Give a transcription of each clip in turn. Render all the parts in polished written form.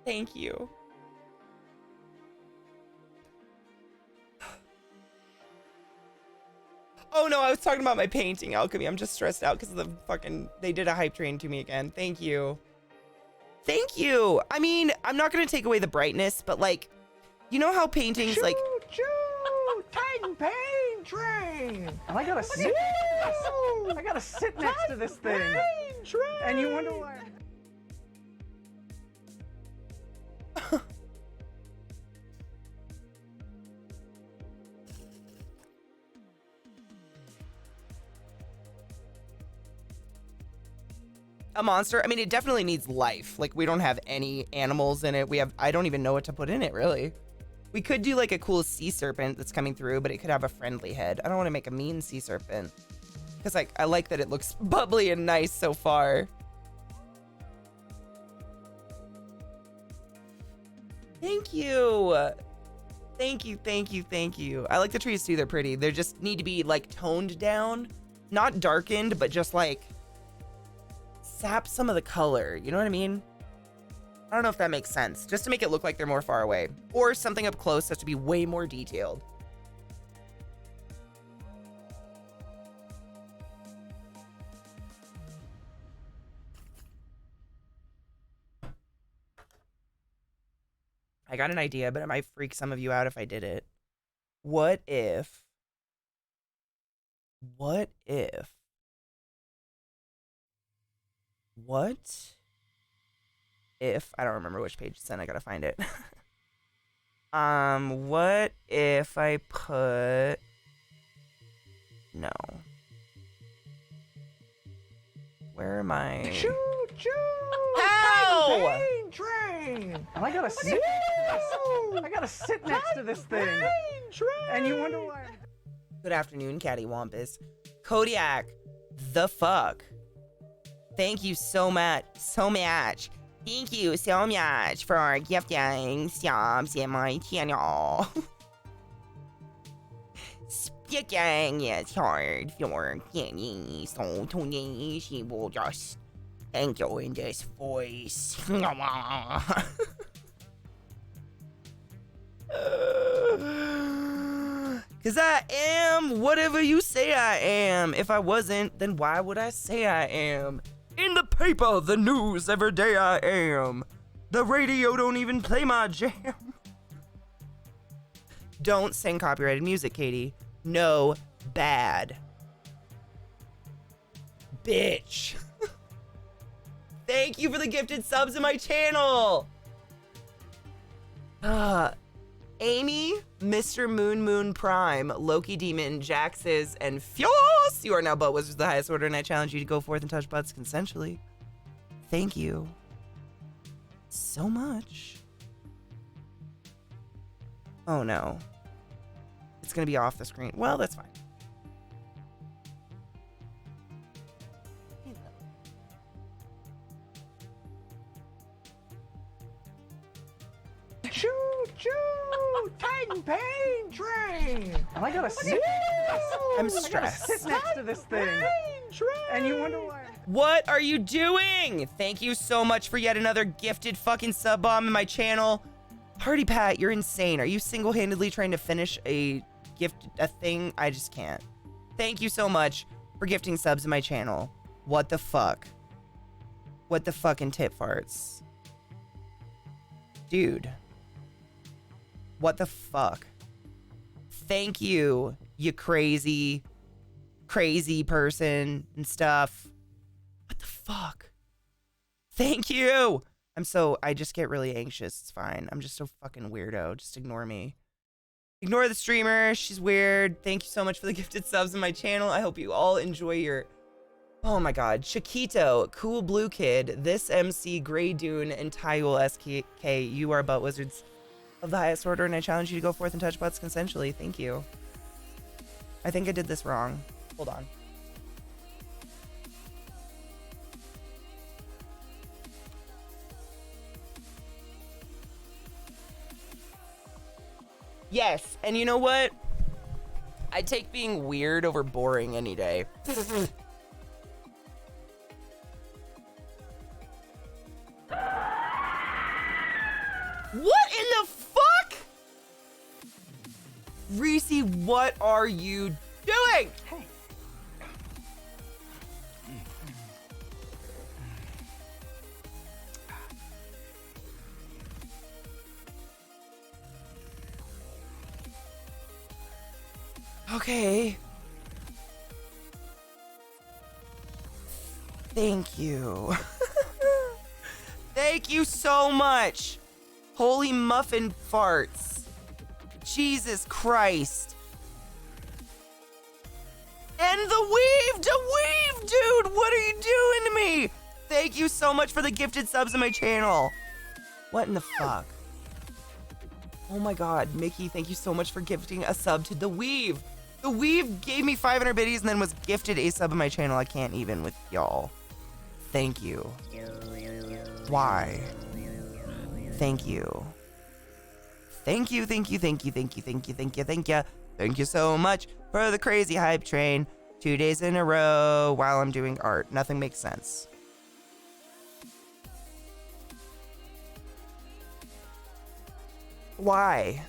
Thank you. Oh no, I was talking about my painting alchemy. I'm just stressed out because of the fucking, they did a hype train to me again. Thank you. Thank you. I mean, I'm not going to take away the brightness, but like, you know how paintings like... Choo-choo! Titan pain train! And I gotta sit next to this thing. Train! And you wonder why... A monster? I mean, it definitely needs life. Like, we don't have any animals in it. I don't even know what to put in it, really. We could do like a cool sea serpent that's coming through, but it could have a friendly head. I don't want to make a mean sea serpent. Because like, I like that it looks bubbly and nice so far. Thank you. Thank you, thank you, thank you. I like the trees too, they're pretty. They just need to be like toned down. Not darkened, but just like sap some of the color. You know what I mean? I don't know if that makes sense. Just to make it look like they're more far away. Or something up close has to be way more detailed. I got an idea, but it might freak some of you out if I did it. What if I don't remember which page it's in, I gotta find it. What if I put... No. Where am I? Choo-choo! How? Pain train! And I gotta sit next to this thing. And you wonder why... Good afternoon, Cattywampus. Kodiak, the fuck? Thank you so much. Thank you so much for gifting subs in my channel. Speaking is hard for Kenny, so today she will just thank you in this voice. Cause I am whatever you say I am. If I wasn't, then why would I say I am? In the paper, the news, every day I am. The radio don't even play my jam. Don't sing copyrighted music, Katie. No, bad. Bitch. Thank you for the gifted subs in my channel. Amy, Mr. Moon Prime, Loki Demon, Jax's, and Fios! You are now Butt Wizards of the highest order, and I challenge you to go forth and touch butts consensually. Thank you so much. Oh no. It's gonna be off the screen. Well, that's fine. Choo-choo! Titan pain train! And I gotta sit next to this thing. And you wonder why... What are you doing? Thank you so much for yet another gifted fucking sub bomb in my channel. Hardy Pat, you're insane. Are you single-handedly trying to finish a thing? I just can't. Thank you so much for gifting subs in my channel. What the fuck? What the fucking tit farts? Dude. What the fuck? Thank you, you crazy person and stuff. What the fuck? Thank you! I just get really anxious. It's fine. I'm just a fucking weirdo. Just ignore me. Ignore the streamer. She's weird. Thank you so much for the gifted subs in my channel. I hope you all enjoy your... Oh my god. Chiquito, Cool Blue Kid, This MC, Grey Dune, and Tyul SKK. You are Butt Wizards of the highest order, and I challenge you to go forth and touch butts consensually. Thank you. I think I did this wrong. Hold on. Yes, and you know what? I take being weird over boring any day. What in the fuck? Reese, what are you doing? Hey. Okay. Thank you. Thank you so much. Holy muffin farts. Jesus Christ. And the weave to weave, dude. What are you doing to me? Thank you so much for the gifted subs in my channel. What in the fuck? Oh my god, Mickey, thank you so much for gifting a sub to the weave. The weave gave me 500 biddies and then was gifted a sub in my channel. I can't even with y'all. Thank you. Why? Thank you. Thank you, thank you, thank you, thank you, thank you, thank you, thank you. Thank you so much for the crazy hype train. 2 days in a row while I'm doing art. Nothing makes sense. Why?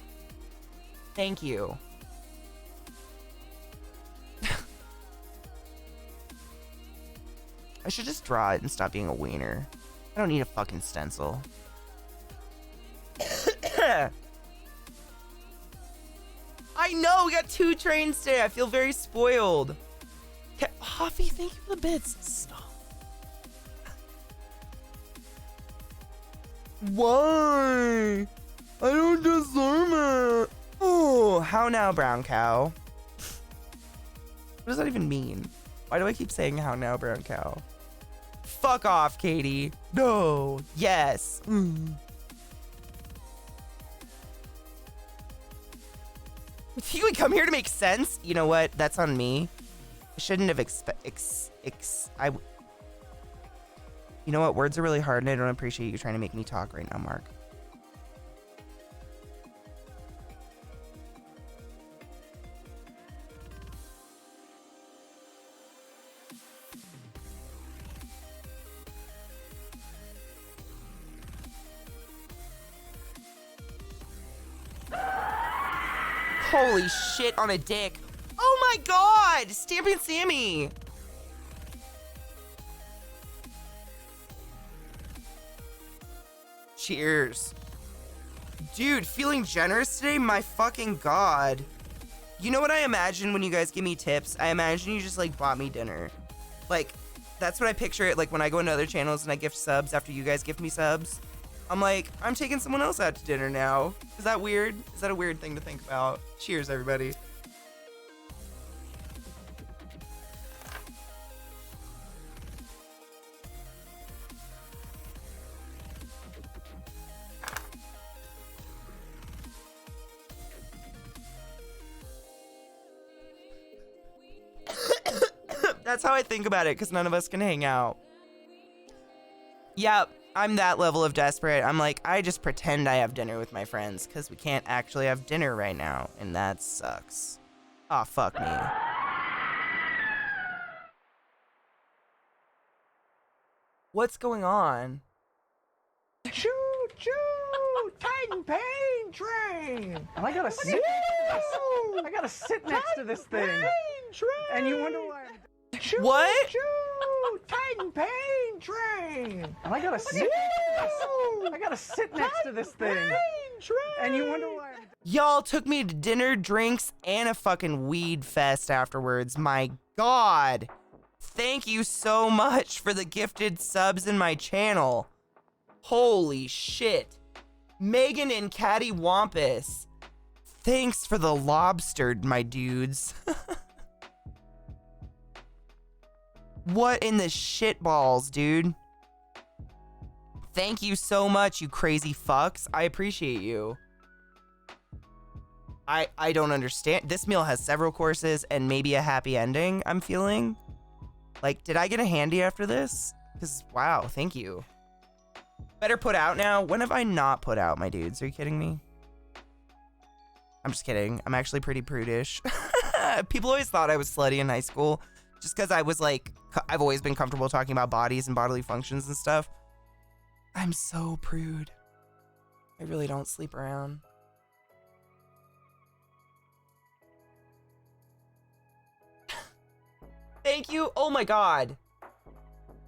Thank you. I should just draw it and stop being a wiener. I don't need a fucking stencil. I know, we got 2 trains today. I feel very spoiled. Huffy, thank you for the bits. Stop. Why? I don't deserve it. Oh, how now, brown cow? What does that even mean? Why do I keep saying how now, brown cow? Fuck off, Katie. No. Yes. You would come here to make sense? You know what? That's on me. I shouldn't have You know what? Words are really hard and I don't appreciate you trying to make me talk right now, Mark. Holy shit on a dick. Oh my god! Stampy and Sammy! Cheers. Dude, feeling generous today? My fucking god. You know what I imagine when you guys give me tips? I imagine you just like bought me dinner. Like, that's what I picture it like when I go into other channels and I gift subs after you guys gift me subs. I'm like, I'm taking someone else out to dinner now. Is that weird? Is that a weird thing to think about? Cheers, everybody. That's how I think about it, because none of us can hang out. Yep. I'm that level of desperate. I'm like, I just pretend I have dinner with my friends because we can't actually have dinner right now, and that sucks. Aw, fuck me. What's going on? Choo choo! Titan pain train! And I gotta sit. I gotta sit next to this thing. And you wonder why. Choo, What? Choo! Titan pain train! And I gotta sit. I gotta sit next to this thing. And you wonder why. Y'all took me to dinner, drinks, and a fucking weed fest afterwards. My god. Thank you so much for the gifted subs in my channel. Holy shit. Megan and Catty Wampus. Thanks for the lobster, my dudes. What in the shitballs, dude? Thank you so much, you crazy fucks. I appreciate you. I don't understand. This meal has several courses and maybe a happy ending, I'm feeling. Like, did I get a handy after this? Because, wow, thank you. Better put out now? When have I not put out, my dudes? Are you kidding me? I'm just kidding. I'm actually pretty prudish. People always thought I was slutty in high school just because I was like, I've always been comfortable talking about bodies and bodily functions and stuff. I'm so prude. I really don't sleep around. Thank you. Oh my God.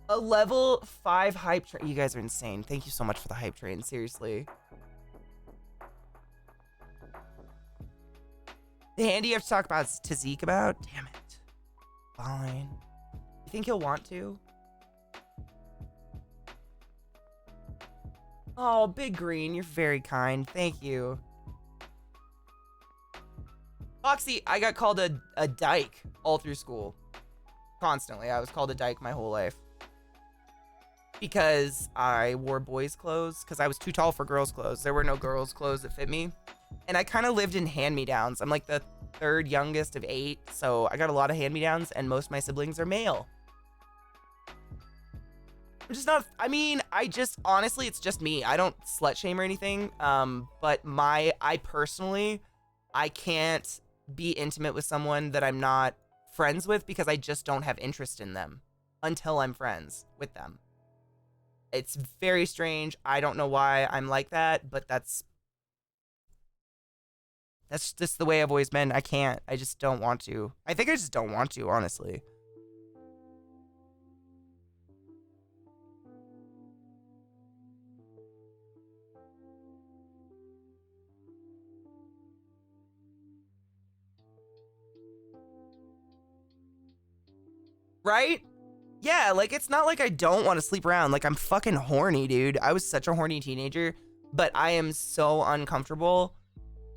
A level 5 hype train. You guys are insane. Thank you so much for the hype train. Seriously. The handy you have to talk about to Zeke about? Damn it. Fine. You think he'll want to? Oh, Big Green, you're very kind. Thank you. Foxy, I got called a dyke all through school. Constantly. I was called a dyke my whole life. Because I wore boys' clothes, because I was too tall for girls' clothes. There were no girls' clothes that fit me. And I kind of lived in hand-me-downs. I'm like the 3rd youngest of 8, so I got a lot of hand-me-downs, and most of my siblings are male. I'm just not, I mean, honestly, it's just me. I don't slut shame or anything, but I personally, I can't be intimate with someone that I'm not friends with because I just don't have interest in them until I'm friends with them. It's very strange. I don't know why I'm like that, but that's just the way I've always been. I can't. I just don't want to. I think I just don't want to, honestly. Right? Yeah, like, it's not like I don't want to sleep around. Like, I'm fucking horny, dude. I was such a horny teenager, but I am so uncomfortable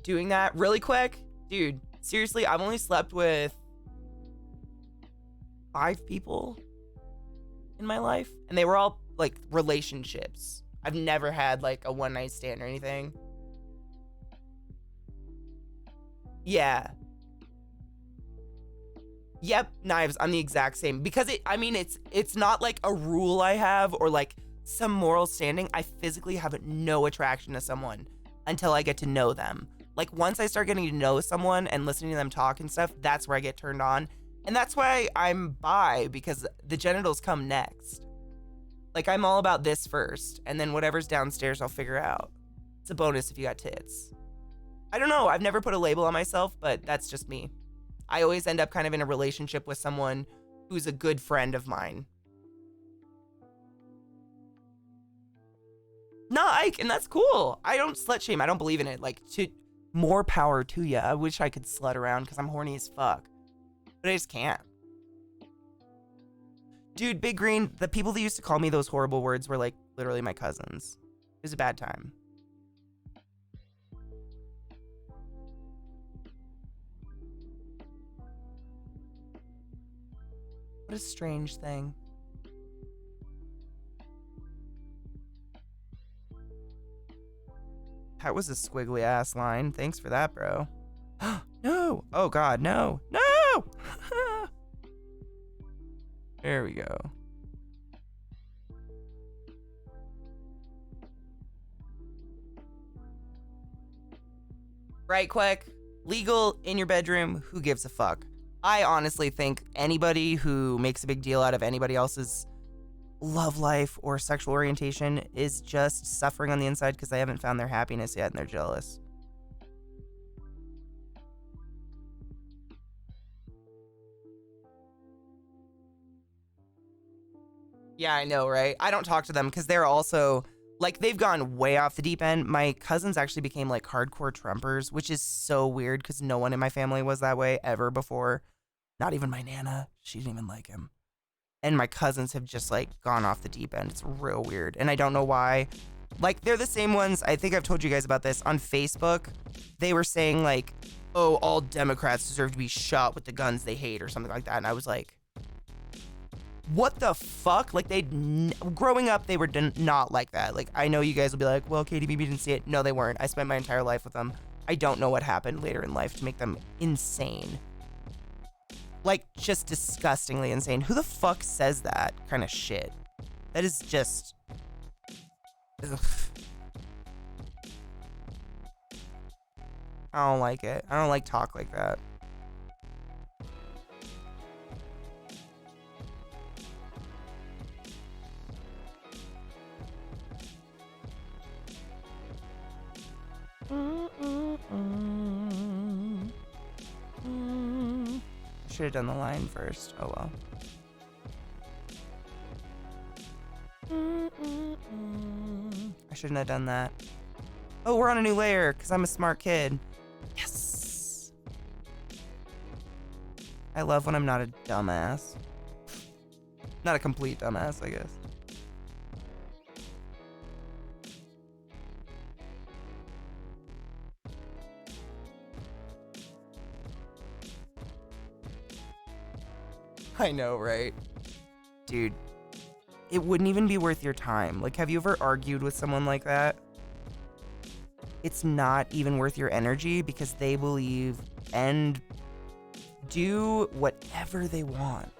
doing that. Really quick, dude, seriously, I've only slept with 5 people in my life, and they were all, like, relationships. I've never had, like, a one-night stand or anything. Yeah. Yep, Knives, I'm the exact same. Because it's not like a rule I have or like some moral standing. I physically have no attraction to someone until I get to know them. Like once I start getting to know someone and listening to them talk and stuff, that's where I get turned on. And that's why I'm bi, because the genitals come next. Like I'm all about this first, and then whatever's downstairs I'll figure out. It's a bonus if you got tits. I don't know, I've never put a label on myself, but that's just me. I always end up kind of in a relationship with someone who's a good friend of mine. No, Ike, and that's cool. I don't slut shame. I don't believe in it. Like, more power to ya. I wish I could slut around because I'm horny as fuck. But I just can't. Dude, Big Green, the people that used to call me those horrible words were like literally my cousins. It was a bad time. What a strange thing. That was a squiggly ass line. Thanks for that, bro. No! Oh god, no! No! There we go. Right quick. Legal in your bedroom. Who gives a fuck? I honestly think anybody who makes a big deal out of anybody else's love life or sexual orientation is just suffering on the inside because they haven't found their happiness yet and they're jealous. Yeah, I know, right? I don't talk to them because they're also, like, they've gone way off the deep end. My cousins actually became, like, hardcore Trumpers, which is so weird because no one in my family was that way ever before. Not even my Nana. She didn't even like him. And my cousins have just, like, gone off the deep end. It's real weird. And I don't know why. Like, they're the same ones. I think I've told you guys about this. On Facebook, they were saying, like, oh, all Democrats deserve to be shot with the guns they hate or something like that. And I was like, what the fuck? Like, growing up, they were not like that. Like, I know you guys will be like, well, Katie, maybe you didn't see it. No, they weren't. I spent my entire life with them. I don't know what happened later in life to make them insane. Like, just disgustingly insane. Who the fuck says that kind of shit? That is just... Ugh. I don't like it. I don't like talk like that. should have done the line first. Oh well. I shouldn't have done that. Oh, we're on a new layer because I'm a smart kid. Yes. I love when I'm not a dumbass. Not a complete dumbass, I guess. I know, right? Dude, it wouldn't even be worth your time. Like, have you ever argued with someone like that? It's not even worth your energy because they believe and do whatever they want.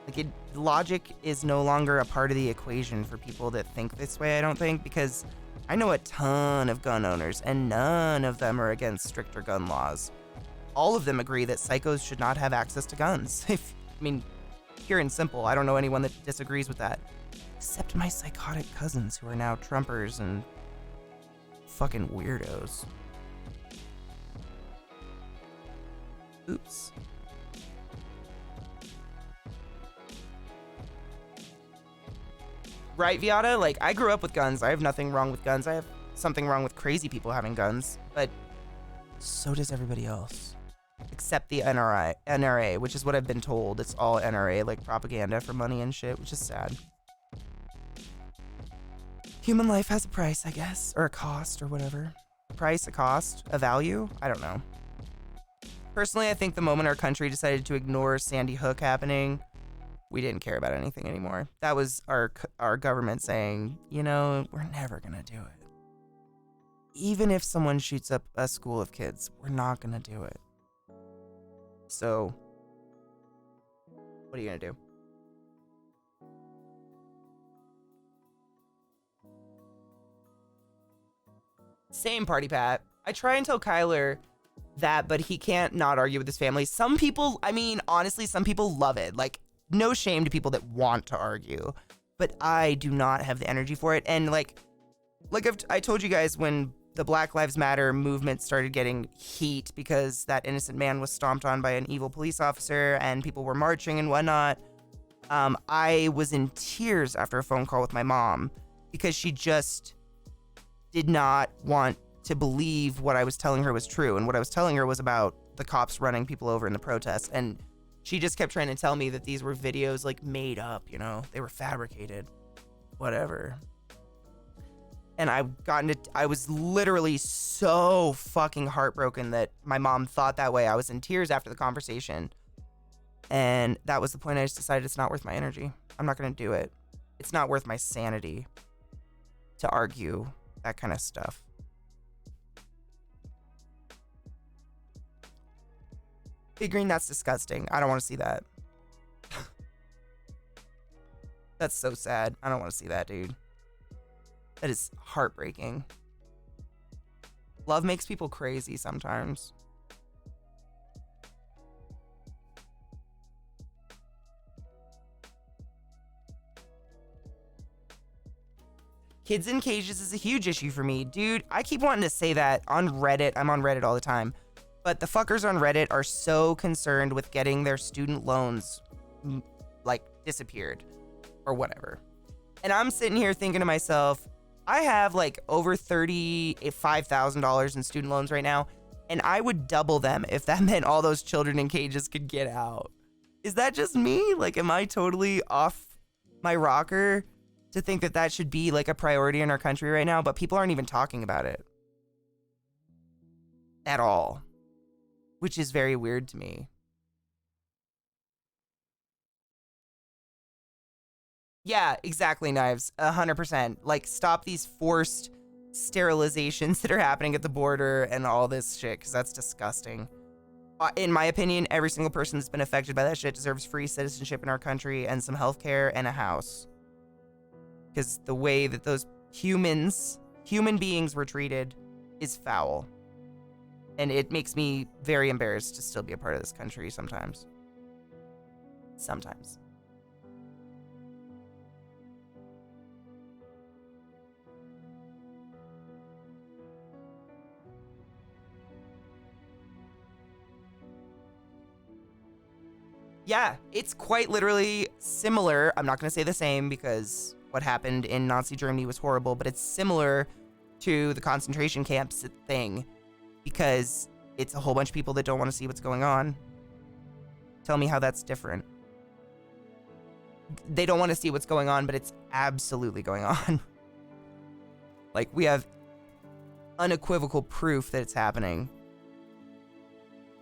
Like, logic is no longer a part of the equation for people that think this way, I don't think, because I know a ton of gun owners and none of them are against stricter gun laws. All of them agree that psychos should not have access to guns. I mean, pure and simple. I don't know anyone that disagrees with that. Except my psychotic cousins who are now Trumpers and fucking weirdos. Oops. Right, Viata? Like, I grew up with guns. I have nothing wrong with guns. I have something wrong with crazy people having guns. But so does everybody else. Except the NRA, which is what I've been told. It's all NRA, like propaganda for money and shit, which is sad. Human life has a price, I guess. Or a cost, or whatever. A price, a cost, a value? I don't know. Personally, I think the moment our country decided to ignore Sandy Hook happening, we didn't care about anything anymore. That was our government saying, you know, we're never gonna do it. Even if someone shoots up a school of kids, we're not gonna do it. So, what are you gonna do? Same, Party Pat. I try and tell Kyler that, but he can't not argue with his family. Some people, I mean, honestly, some people love it. Like, no shame to people that want to argue, but I do not have the energy for it. And like I told you guys, when the Black Lives Matter movement started getting heat because that innocent man was stomped on by an evil police officer and people were marching and whatnot, I was in tears after a phone call with my mom because she just did not want to believe what I was telling her was true. And what I was telling her was about the cops running people over in the protests. And she just kept trying to tell me that these were videos like made up, you know, they were fabricated, whatever. And I was literally so fucking heartbroken that my mom thought that way. I was in tears after the conversation. And that was the point. I just decided it's not worth my energy. I'm not going to do it. It's not worth my sanity to argue that kind of stuff. Big Green, that's disgusting. I don't want to see that. That's so sad. I don't want to see that, dude. That is heartbreaking. Love makes people crazy sometimes. Kids in cages is a huge issue for me. Dude, I keep wanting to say that on Reddit. I'm on Reddit all the time. But the fuckers on Reddit are so concerned with getting their student loans, like, disappeared or whatever. And I'm sitting here thinking to myself, I have like over $35,000 in student loans right now, and I would double them if that meant all those children in cages could get out. Is that just me? Like, am I totally off my rocker to think that that should be like a priority in our country right now? But people aren't even talking about it at all, which is very weird to me. Yeah, exactly, Knives. 100%. Like, stop these forced sterilizations that are happening at the border and all this shit, because that's disgusting. In my opinion, every single person that's been affected by that shit deserves free citizenship in our country and some healthcare and a house. Because the way that those human beings were treated is foul. And it makes me very embarrassed to still be a part of this country sometimes. Sometimes. Yeah, it's quite literally similar. I'm not going to say the same because what happened in Nazi Germany was horrible, but it's similar to the concentration camps thing because it's a whole bunch of people that don't want to see what's going on. Tell me how that's different. They don't want to see what's going on, but it's absolutely going on. Like, we have unequivocal proof that it's happening.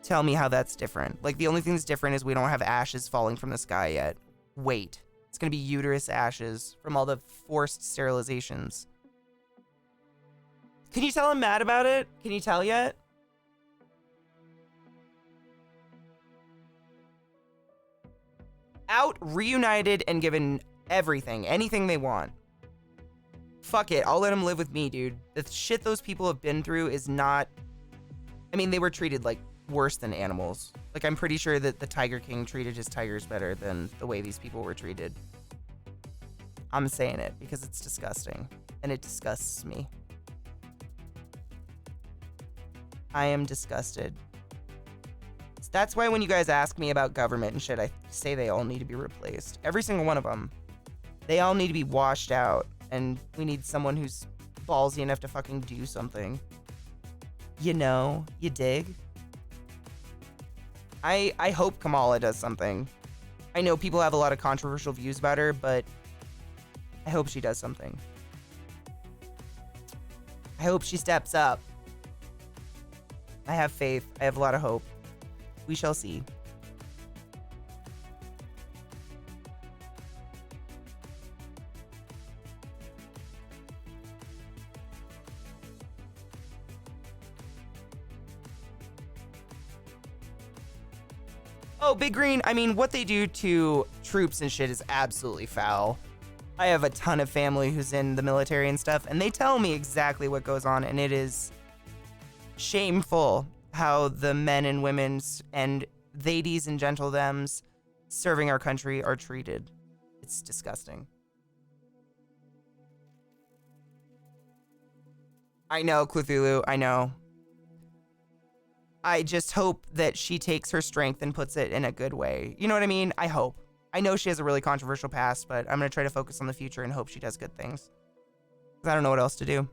Tell me how that's different. Like, the only thing that's different is we don't have ashes falling from the sky yet. Wait. It's gonna be uterus ashes from all the forced sterilizations. Can you tell I'm mad about it? Can you tell yet? Out, reunited, and given everything. Anything they want. Fuck it. I'll let them live with me, dude. The shit those people have been through is not... I mean, they were treated, like, worse than animals. Like, I'm pretty sure that the Tiger King treated his tigers better than the way these people were treated. I'm saying it because it's disgusting. And it disgusts me. I am disgusted. So that's why when you guys ask me about government and shit, I say they all need to be replaced. Every single one of them. They all need to be washed out. And we need someone who's ballsy enough to fucking do something. You know? You dig? I hope Kamala does something. I know people have a lot of controversial views about her, but I hope she does something. I hope she steps up. I have faith. I have a lot of hope. We shall see. Oh, Big Green, I mean, what they do to troops and shit is absolutely foul. I have a ton of family who's in the military and stuff, and they tell me exactly what goes on, and it is shameful how the men and women and ladies and gentlethems serving our country are treated. It's disgusting. I know, Cthulhu, I know. I just hope that she takes her strength and puts it in a good way. You know what I mean? I hope. I know she has a really controversial past, but I'm going to try to focus on the future and hope she does good things. Because I don't know what else to do.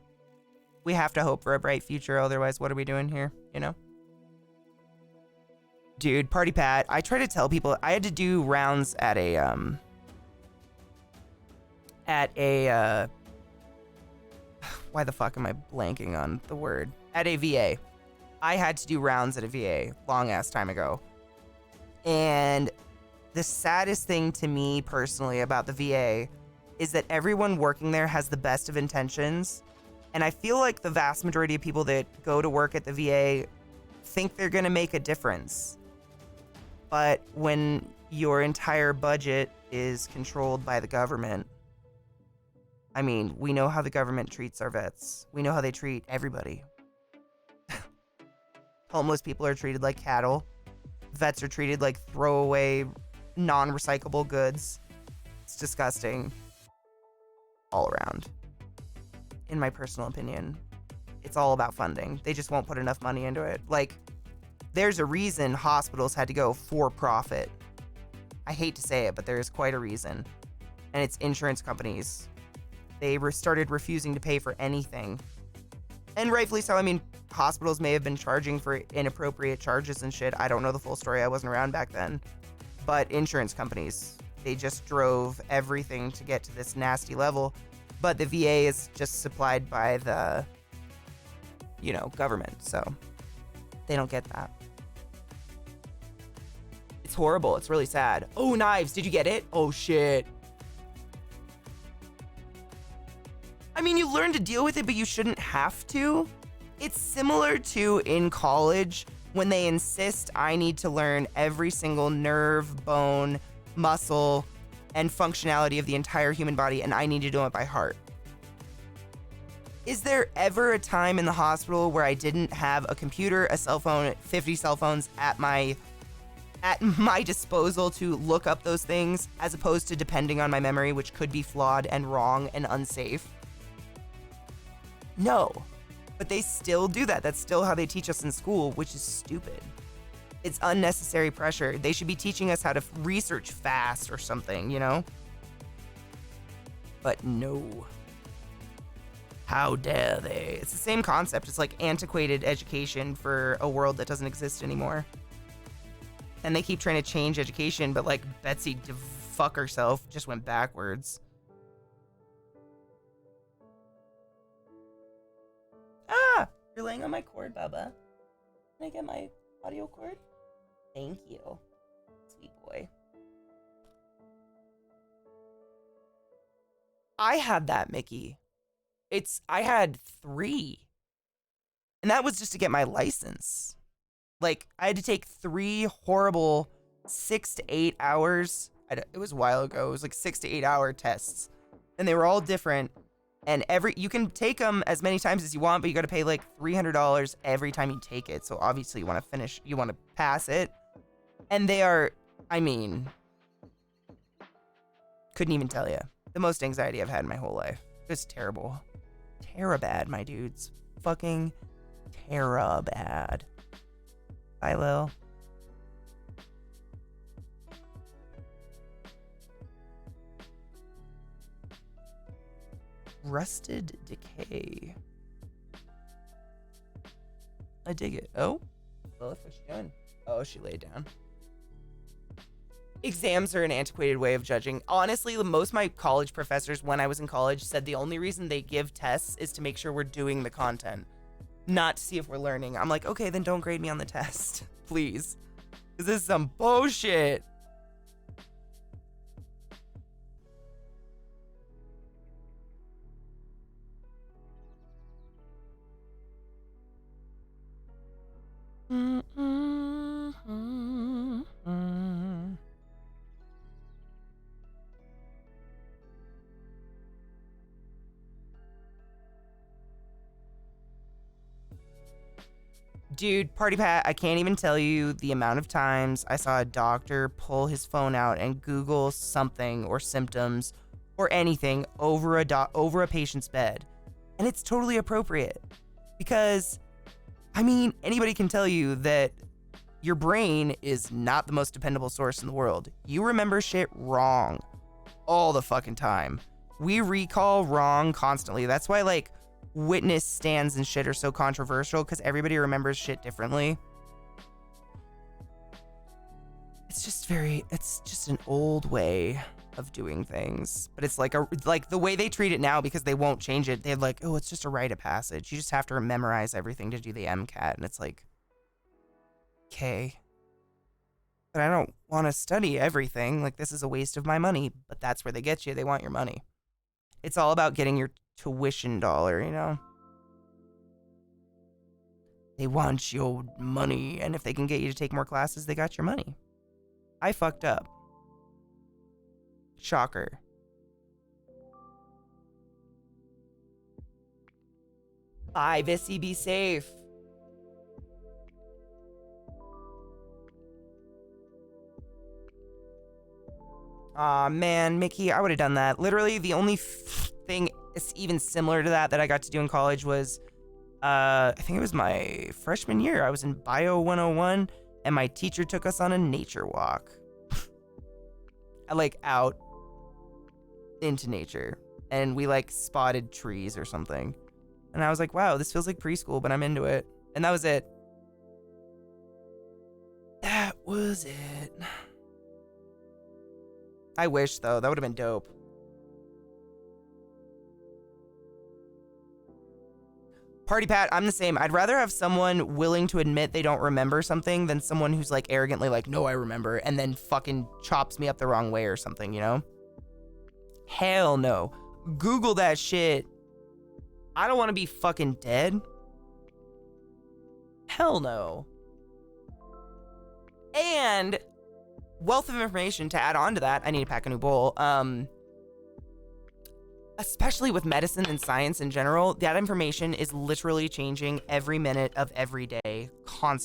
We have to hope for a bright future, otherwise what are we doing here, you know? Dude, Party Pat, I try to tell people, I had to do rounds at a why the fuck am I blanking on the word? At a VA. I had to do rounds at a VA long ass time ago. And the saddest thing to me personally about the VA is that everyone working there has the best of intentions. And I feel like the vast majority of people that go to work at the VA think they're gonna make a difference. But when your entire budget is controlled by the government, I mean, we know how the government treats our vets. We know how they treat everybody. Homeless people are treated like cattle. Vets are treated like throwaway, non-recyclable goods. It's disgusting. All around. In my personal opinion. It's all about funding. They just won't put enough money into it. Like, there's a reason hospitals had to go for profit. I hate to say it, but there is quite a reason. And it's insurance companies. They started refusing to pay for anything. And rightfully so. I mean, hospitals may have been charging for inappropriate charges and shit. I don't know the full story. I wasn't around back then. But insurance companies, they just drove everything to get to this nasty level. But the VA is just supplied by the, you know, government. So they don't get that. It's horrible. It's really sad. Oh, knives. Did you get it? Oh, shit. I mean, you learn to deal with it, but you shouldn't have to. It's similar to in college when they insist I need to learn every single nerve, bone, muscle, and functionality of the entire human body, and I need to do it by heart. Is there ever a time in the hospital where I didn't have a computer, a cell phone, 50 cell phones at my disposal to look up those things, as opposed to depending on my memory, which could be flawed and wrong and unsafe? No, but they still do that. That's still how they teach us in school, which is stupid. It's unnecessary pressure. They should be teaching us how to research fast or something, you know? But no. How dare they? It's the same concept. It's like antiquated education for a world that doesn't exist anymore. And they keep trying to change education, but like Betsy fuck herself just went backwards. Ah! You're laying on my cord, Bubba. Can I get my audio cord? Thank you. Sweet boy. I had that, Mickey. I had 3. And that was just to get my license. Like, I had to take 3 horrible 6 to 8 hours. It was a while ago. It was like 6 to 8 hour tests. And they were all different. And you can take them as many times as you want, but you got to pay like $300 every time you take it. So obviously you want to pass it. And they are, I mean, couldn't even tell you. The most anxiety I've had in my whole life. It's terrible. Terra-bad, my dudes. Fucking Terra-bad. Bye, Lil. Rusted Decay. I dig it. Oh? Lilith, what's she doing? Oh, she laid down. Exams are an antiquated way of judging. Honestly, most of my college professors when I was in college said the only reason they give tests is to make sure we're doing the content, not to see if we're learning. I'm like, okay, then don't grade me on the test, please. Because this is some bullshit. Dude, Party Pat, I can't even tell you the amount of times I saw a doctor pull his phone out and Google something or symptoms or anything over a patient's bed. And it's totally appropriate because, I mean, anybody can tell you that your brain is not the most dependable source in the world. You remember shit wrong all the fucking time. We recall wrong constantly. That's why, like, witness stands and shit are so controversial because everybody remembers shit differently. It's just an old way of doing things. But it's like the way they treat it now, because they won't change it. They're like, oh, it's just a rite of passage. You just have to memorize everything to do the MCAT. And it's like, okay. But I don't want to study everything. Like, this is a waste of my money. But that's where they get you. They want your money. It's all about getting your tuition dollar, you know? They want your money, and if they can get you to take more classes, they got your money. I fucked up. Shocker. Bye, Vissy, be safe. Aw, man, Mickey, I would have done that. Literally, the only thing is even similar to that I got to do in college was, I think it was my freshman year. I was in Bio 101, and my teacher took us on a nature walk. Out into nature. And we, spotted trees or something. And I was like, wow, this feels like preschool, but I'm into it. And that was it. That was it. I wish, though. That would have been dope. Party Pat, I'm the same. I'd rather have someone willing to admit they don't remember something than someone who's, arrogantly no, I remember, and then fucking chops me up the wrong way or something, you know? Hell no. Google that shit. I don't want to be fucking dead. Hell no. And wealth of information to add on to that. I need to pack a new bowl. Especially with medicine and science in general, that information is literally changing every minute of every day, constantly.